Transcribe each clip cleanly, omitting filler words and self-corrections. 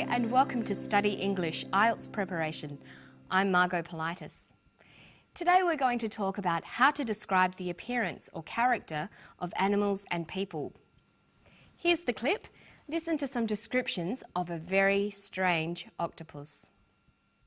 and welcome to Study English IELTS Preparation. I'm Margot Politis. Today we're going to talk about how to describe the appearance or character of animals and people. Here's the clip. Listen to some descriptions of a very strange octopus.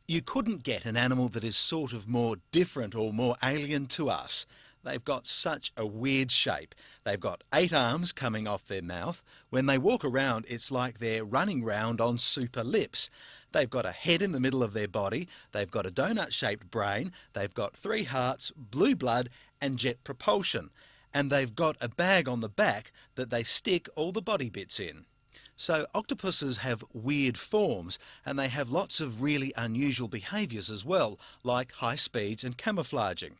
You couldn't get an animal that is sort of more different or more alien to us. They've got such a weird shape. They've got 8 arms coming off their mouth. When they walk around, it's like they're running round on super lips. They've got a head in the middle of their body. They've got a donut-shaped brain. They've got 3 hearts, blue blood and jet propulsion. And they've got a bag on the back that they stick all the body bits in. So octopuses have weird forms, and they have lots of really unusual behaviours as well, like high speeds and camouflaging.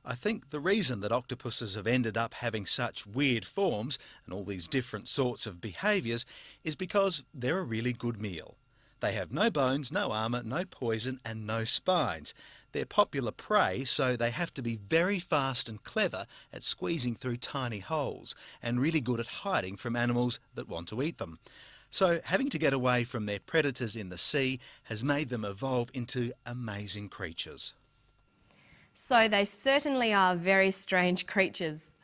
I think the reason that octopuses have ended up having such weird forms and all these different sorts of behaviours is because they're a really good meal. They have no bones, no armour, no poison and no spines. They're popular prey, so they have to be very fast and clever at squeezing through tiny holes and really good at hiding from animals that want to eat them. So having to get away from their predators in the sea has made them evolve into amazing creatures. So they certainly are very strange creatures.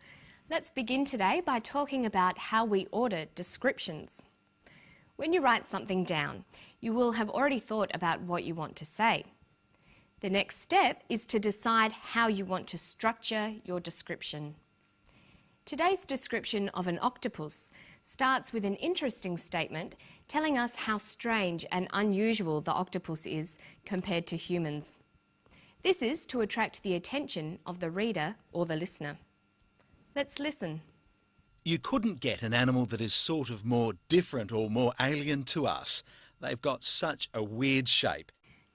Let's begin today by talking about how we order descriptions. When you write something down, you will have already thought about what you want to say. The next step is to decide how you want to structure your description. Today's description of an octopus starts with an interesting statement telling us how strange and unusual the octopus is compared to humans. This is to attract the attention of the reader or the listener. Let's listen. You couldn't get an animal that is sort of more different or more alien to us. They've got such a weird shape.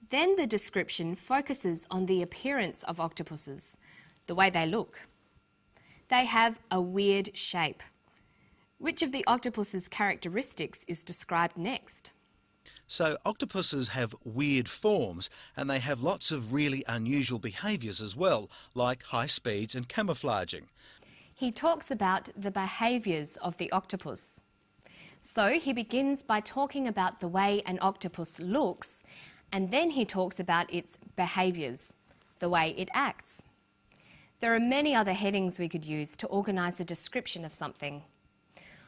Then the description focuses on the appearance of octopuses, the way they look. They have a weird shape. Which of the octopus's characteristics is described next? So octopuses have weird forms, and they have lots of really unusual behaviours as well, like high speeds and camouflaging. He talks about the behaviours of the octopus. So he begins by talking about the way an octopus looks, and then he talks about its behaviours, the way it acts. There are many other headings we could use to organise a description of something.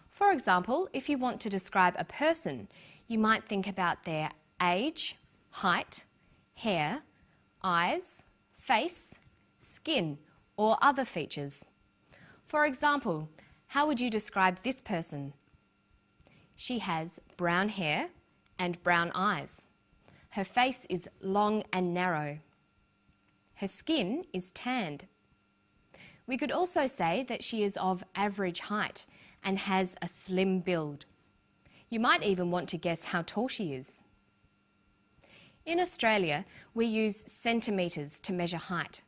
For example, if you want to describe a person, you might think about their age, height, hair, eyes, face, skin, or other features. For example, how would you describe this person? She has brown hair and brown eyes. Her face is long and narrow. Her skin is tanned. We could also say that she is of average height and has a slim build. You might even want to guess how tall she is. In Australia, we use centimetres to measure height,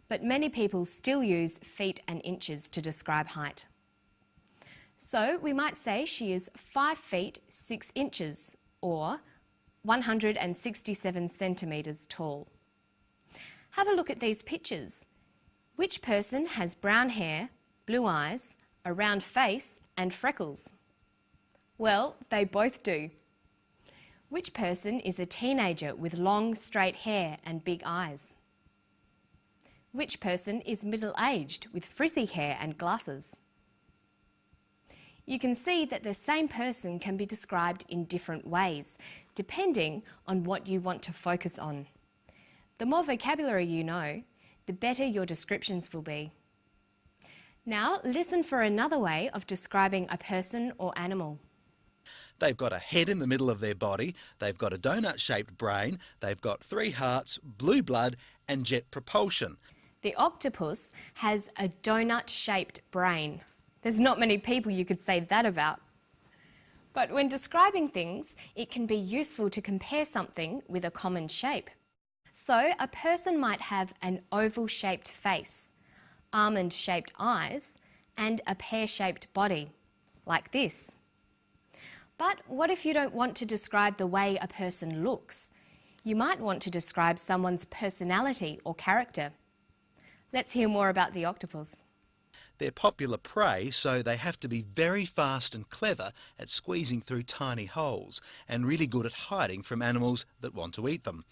but many people still use feet and inches to describe height. So we might say she is 5 feet 6 inches or 167 centimetres tall. Have a look at these pictures. Which person has brown hair, blue eyes, a round face and freckles? Well, they both do. Which person is a teenager with long, straight hair and big eyes? Which person is middle-aged with frizzy hair and glasses? You can see that the same person can be described in different ways, depending on what you want to focus on. The more vocabulary you know, the better your descriptions will be. Now, listen for another way of describing a person or animal. They've got a head in the middle of their body, they've got a donut-shaped brain, they've got 3 hearts, blue blood and jet propulsion. The octopus has a donut-shaped brain. There's not many people you could say that about. But when describing things, it can be useful to compare something with a common shape. So a person might have an oval-shaped face, almond-shaped eyes and a pear-shaped body, like this. But what if you don't want to describe the way a person looks? You might want to describe someone's personality or character. Let's hear more about the octopus. They're popular prey, so they have to be very fast and clever at squeezing through tiny holes and really good at hiding from animals that want to eat them.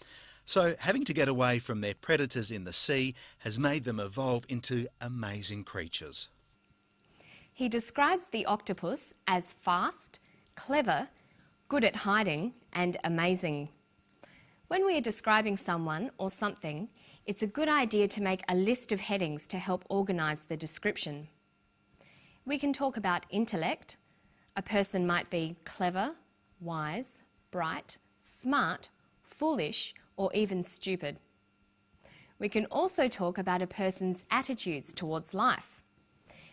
So having to get away from their predators in the sea has made them evolve into amazing creatures. He describes the octopus as fast, clever, good at hiding, and amazing. When we are describing someone or something, it's a good idea to make a list of headings to help organise the description. We can talk about intellect. A person might be clever, wise, bright, smart, foolish, or even stupid. We can also talk about a person's attitudes towards life.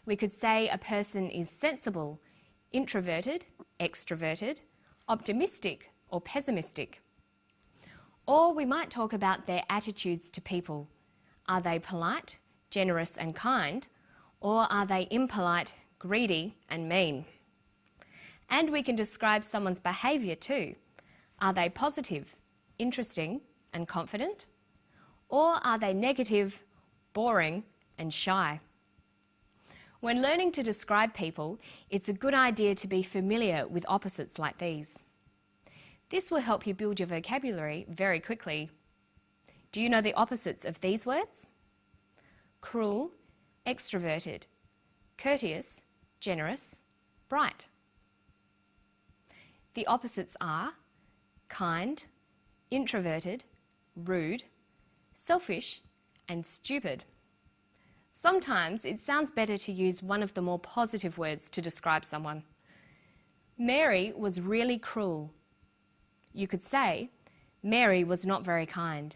We could say a person is sensible, introverted, extroverted, optimistic, or pessimistic. Or we might talk about their attitudes to people. Are they polite, generous and kind, or are they impolite, greedy and mean? And we can describe someone's behaviour too. Are they positive, interesting and confident? Or are they negative, boring and shy? When learning to describe people, it's a good idea to be familiar with opposites like these. This will help you build your vocabulary very quickly. Do you know the opposites of these words? Cruel, extroverted, courteous, generous, bright. The opposites are kind, introverted, rude, selfish, and stupid. Sometimes it sounds better to use one of the more positive words to describe someone. Mary was really cruel. You could say, Mary was not very kind.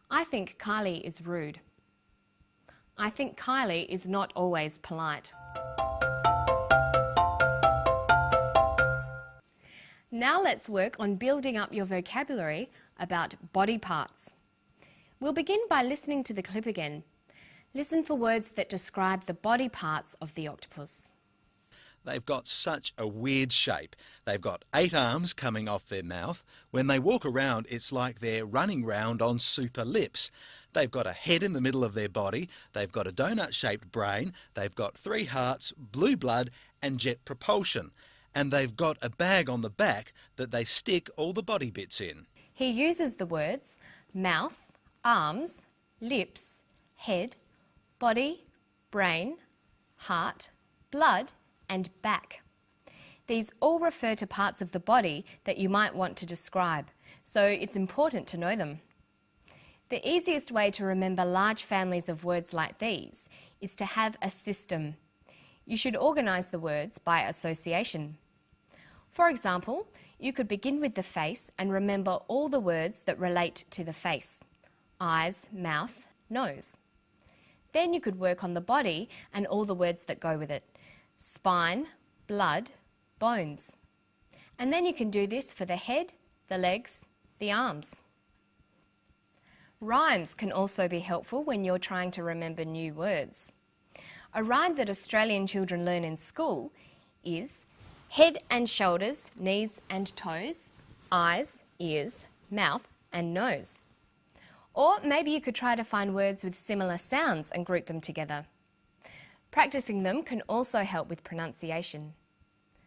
I think Kylie is rude. I think Kylie is not always polite. Now let's work on building up your vocabulary about body parts. We'll begin by listening to the clip again. Listen for words that describe the body parts of the octopus. They've got such a weird shape. They've got 8 arms coming off their mouth. When they walk around, it's like they're running round on super lips. They've got a head in the middle of their body. They've got a donut-shaped brain. They've got 3 hearts, blue blood and jet propulsion. And they've got a bag on the back that they stick all the body bits in. He uses the words mouth, arms, lips, head, body, brain, heart, blood, and back. These all refer to parts of the body that you might want to describe, so it's important to know them. The easiest way to remember large families of words like these is to have a system. You should organise the words by association. For example, you could begin with the face and remember all the words that relate to the face: eyes, mouth, nose. Then you could work on the body and all the words that go with it: spine, blood, bones. And then you can do this for the head, the legs, the arms. Rhymes can also be helpful when you're trying to remember new words. A rhyme that Australian children learn in school is head and shoulders, knees and toes, eyes, ears, mouth and nose. Or maybe you could try to find words with similar sounds and group them together. Practicing them can also help with pronunciation.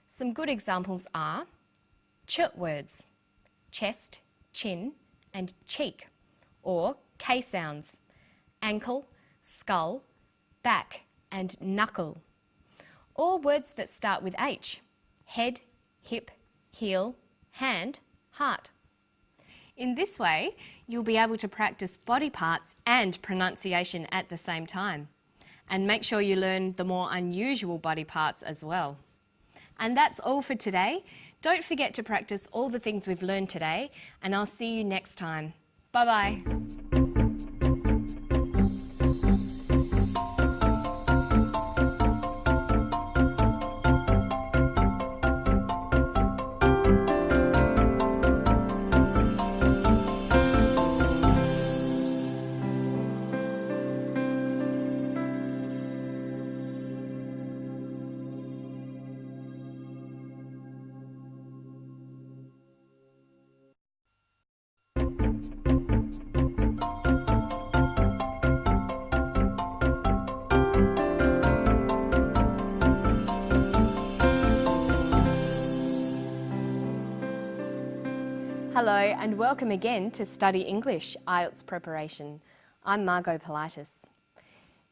Some good examples are ch words, chest, chin and cheek, or K sounds, ankle, skull, back and knuckle. Or words that start with H, head, hip, heel, hand, heart. In this way, you'll be able to practice body parts and pronunciation at the same time. And make sure you learn the more unusual body parts as well. And that's all for today. Don't forget to practice all the things we've learned today, and I'll see you next time. Bye-bye. Hello and welcome again to Study English, IELTS Preparation. I'm Margot Politis.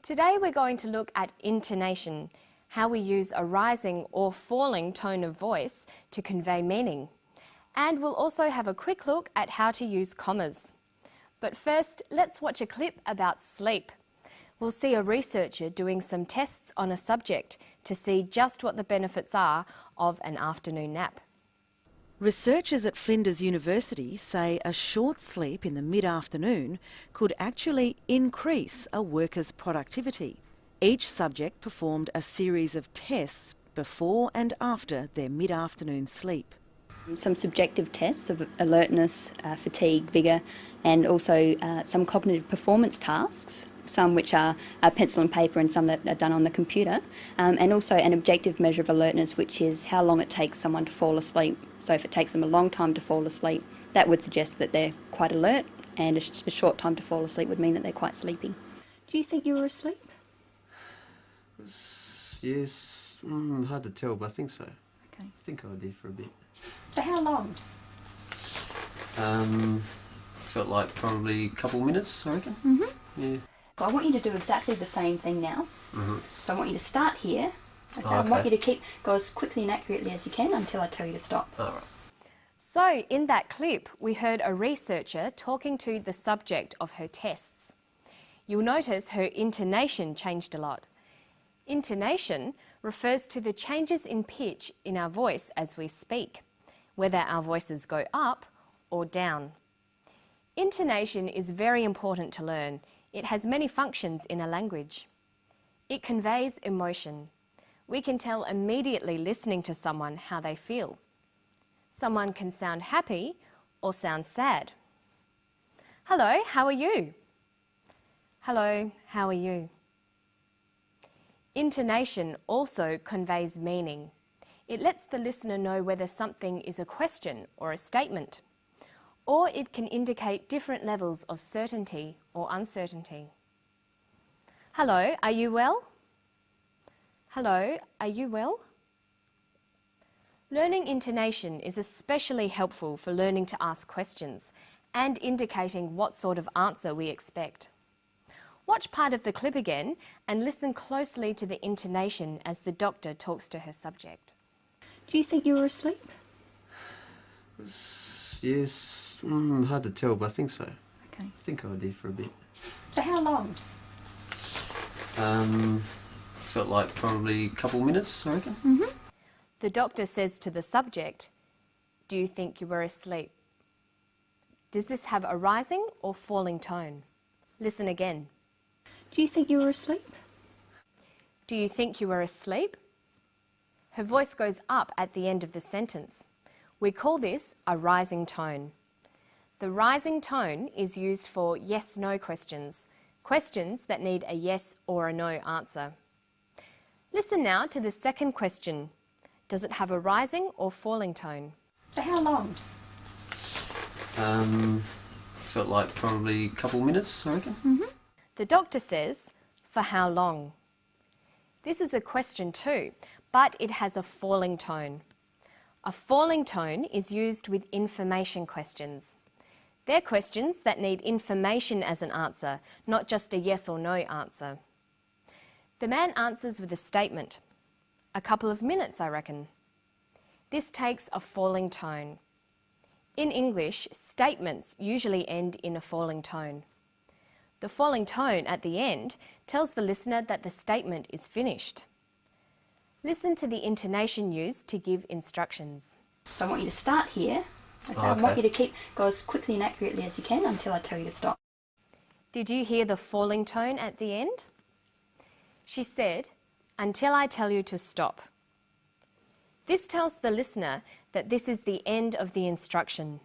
Today we're going to look at intonation, how we use a rising or falling tone of voice to convey meaning. And we'll also have a quick look at how to use commas. But first, let's watch a clip about sleep. We'll see a researcher doing some tests on a subject to see just what the benefits are of an afternoon nap. Researchers at Flinders University say a short sleep in the mid-afternoon could actually increase a worker's productivity. Each subject performed a series of tests before and after their mid-afternoon sleep. Some subjective tests of alertness, fatigue, vigour, and also some cognitive performance tasks, some which are pencil and paper and some that are done on the computer, and also an objective measure of alertness, which is how long it takes someone to fall asleep. So if it takes them a long time to fall asleep, that would suggest that they're quite alert, and a short time to fall asleep would mean that they're quite sleepy. Do you think you were asleep? Yes, hard to tell, but I think so. Okay. I think I did for a bit. For how long? Felt like probably a couple of minutes, I reckon. Yeah. I want you to do exactly the same thing now. So I want you to start here. I want you to go as quickly and accurately as you can until I tell you to stop. All right. So, in that clip, we heard a researcher talking to the subject of her tests. You'll notice her intonation changed a lot. Intonation refers to the changes in pitch in our voice as we speak, whether our voices go up or down. Intonation is very important to learn. It has many functions in a language. It conveys emotion. We can tell immediately listening to someone how they feel. Someone can sound happy or sound sad. Hello, how are you? Hello, how are you? Intonation also conveys meaning. It lets the listener know whether something is a question or a statement, or it can indicate different levels of certainty or uncertainty. Hello, are you well? Hello, are you well? Learning intonation is especially helpful for learning to ask questions and indicating what sort of answer we expect. Watch part of the clip again and listen closely to the intonation as the doctor talks to her subject. Do you think you were asleep? Yes, hard to tell, but I think so. Okay. I think I did for a bit. For how long? Felt like probably a couple of minutes, I reckon. The doctor says to the subject, "Do you think you were asleep?" Does this have a rising or falling tone? Listen again. Do you think you were asleep? Do you think you were asleep? Her voice goes up at the end of the sentence. We call this a rising tone. The rising tone is used for yes-no questions, questions that need a yes or a no answer. Listen now to the second question. Does it have a rising or falling tone? For how long? Felt like probably a couple of minutes, I reckon. The doctor says, "For how long?" This is a question too, but it has a falling tone. A falling tone is used with information questions. They're questions that need information as an answer, not just a yes or no answer. The man answers with a statement. "A couple of minutes, I reckon." This takes a falling tone. In English, statements usually end in a falling tone. The falling tone at the end tells the listener that the statement is finished. Listen to the intonation used to give instructions. So I want you to start here. I want you to go as quickly and accurately as you can until I tell you to stop. Did you hear the falling tone at the end? She said, "Until I tell you to stop." This tells the listener that this is the end of the instruction.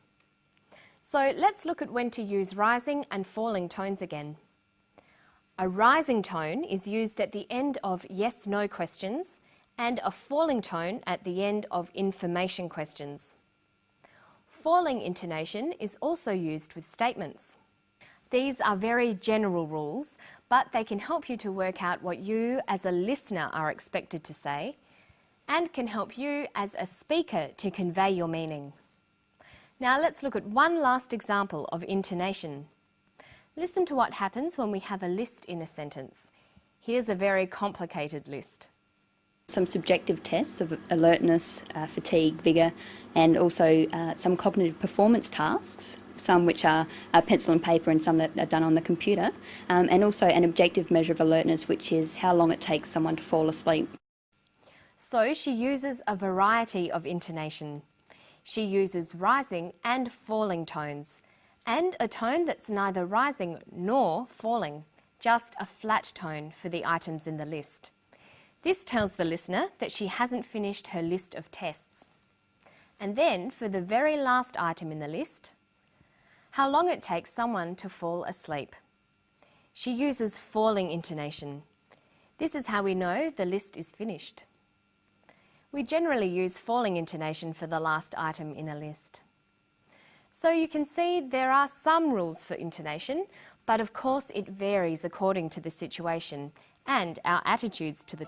So let's look at when to use rising and falling tones again. A rising tone is used at the end of yes-no questions and a falling tone at the end of information questions. Falling intonation is also used with statements. These are very general rules, but they can help you to work out what you as a listener are expected to say and can help you as a speaker to convey your meaning. Now let's look at one last example of intonation. Listen to what happens when we have a list in a sentence. Here's a very complicated list. Some subjective tests of alertness, fatigue, vigour, and also some cognitive performance tasks, some which are pencil and paper and some that are done on the computer, and also an objective measure of alertness, which is how long it takes someone to fall asleep. So she uses a variety of intonation. She uses rising and falling tones, and a tone that's neither rising nor falling, just a flat tone for the items in the list. This tells the listener that she hasn't finished her list of tests. And then, for the very last item in the list, how long it takes someone to fall asleep. She uses falling intonation. This is how we know the list is finished. We generally use falling intonation for the last item in a list. So you can see there are some rules for intonation, but of course it varies according to the situation and our attitudes to the